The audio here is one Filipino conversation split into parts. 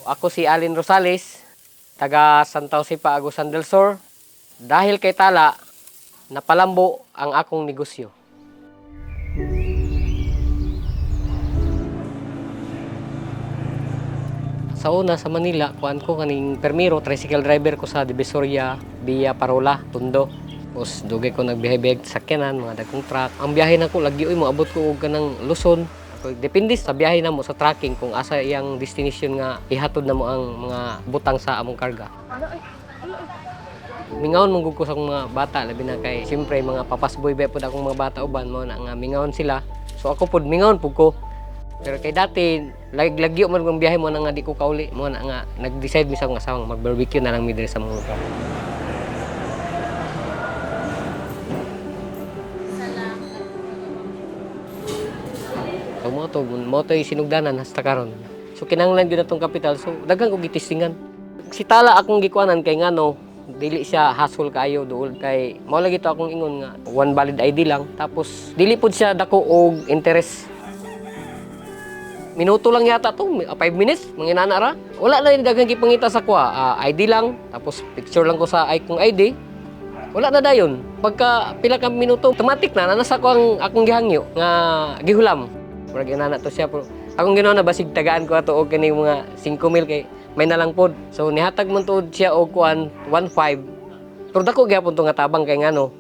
Ako si Alin Rosales, taga Santa Jose pa, Agusan del Sur. Dahil kay tala, napalambo ang akong negosyo. Sa una, sa Manila, kuan ko kaning permiro, tricycle driver ko sa Divisoria, Via Parola, Tondo. Tapos dugay ko nagbiyahe-biyahe sa sakyanan, mga dagkong truck. Ang biyahe na ko, lagi mo abot ko og kanang Luzon. Depende sa biyahe na mo sa tracking kung asa iyang destination nga ihatod na mo ang mga butang sa among karga. Mingaon mong ko sa akong mga bata, labi na kay siyempre mga papasboy ba po akong mga bata uban mo na nga mingaon sila. So ako pod mingaon pud ko. Pero kay dati lagyo man kung biyahe mo na nga di ko kauli mo na nga nag-decide mi sa akong asawang mag-barbecue na lang mi diri sa mga lugar. So mo to sinugdanan hasta karon. So kinahanglan gyud atong kapital. So daghan ko gitistingan. Si tala akong gikuanan kay ngano dili siya hassle kaayo duol kay mao lagi to akong ingon nga one valid ID lang tapos dili pud siya dako og interest. Minuto lang yata to, 5 minutes manginana ra. Wala na daghang gipangita sa kuha. ID lang tapos picture lang ko sa akong ID. Wala na dayon. Pagka pila ka minuto, automatic na nasa ko ang akong gihangyo nga gihulam. Murag inana to siya pero akong ginawa na basig tagaan ko ato og kani mga 5 mil kay may nalang pod. So nihatag man tuod siya og kuan 1.5. Pero dako gyapon to nga tabang kay ngano.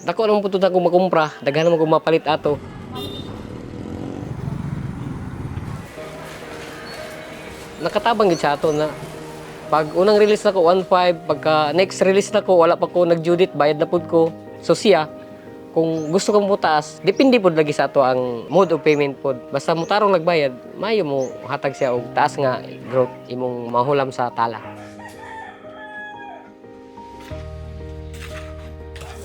Dako lang pud ako makumpra, daghan man ko mapalit ato. Nakatabang gid sa ato na pag unang release nako 1.5, pagka next release nako wala pa ko nag-due bayad na pud ko. So siya kung gusto kong mutaas, depende pod lagi sa ato ang mode of payment pod. Basta mutarong nagbayad, mayo mo hatag siya og taas nga growth imong mahulam sa tala.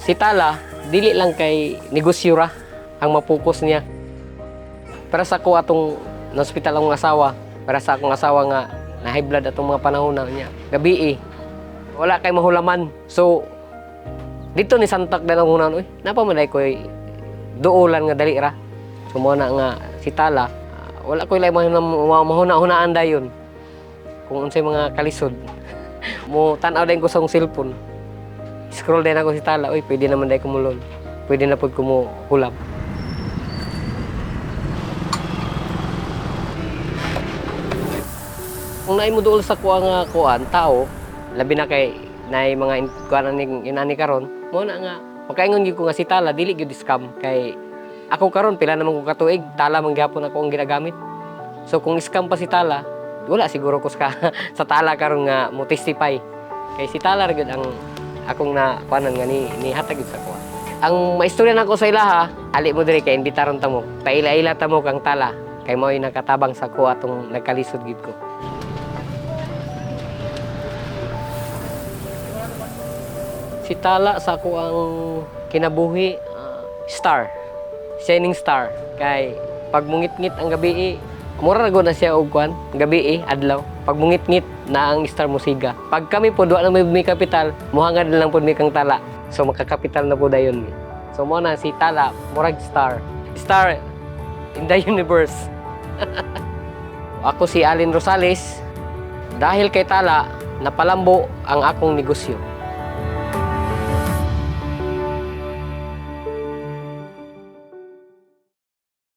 Si tala dili lang kay negosyo ra ang mapokus niya. Para sa ko atong na hospital ang asawa, para sa akong asawa nga na high blood atong mga panahon na niya. Gabi wala kay mahulaman. So dito ni santak na lang hunan, uy, napamalay ko duulan nga dali ra. So mo na nga si tala, wala ko ilay mahuna-hunaan dayon. Kung unsay mga kalisod. Mo tan-aw din ko sa akong cellphone. Scroll din ako si tala, uy, pwede naman day kumulon. Pwede na pud ko mo hulab. Kung naay mo duol sa kuha nga kuan tao, labi na kay naay mga kuan inani karon, mo na nga pagkaingon gyud ko nga si tala dili gyud scam kay ako karon pila naman ko katuig tala man gyapon ako ang ginagamit. So kung scam pa si tala, wala siguro ko sa tala karon nga mo testify. Kay si tala ra gyud ang akong na kuanan nga ni hatag gyud sa kuha. Ang maistorya nako sa ilaha, ali mo diri kay imbitaron ta mo. Paila-ila ta mo kang tala kay mao'y nakatabang sa kuha atong nagkalisod gyud ko. Si tala sa ako ang kinabuhi, star, shining star. Kay pag mungit-ngit ang gabi, mura na siya og kwan, gabi adlaw. Pag mungit-ngit na ang star musiga. Pag kami po duwa na may kapital, muhangad na lang po may kang tala. So makakapital na po dayon. So mo na si tala, murag star. Star in the universe. Ako si Alin Rosales. Dahil kay tala, napalambo ang akong negosyo.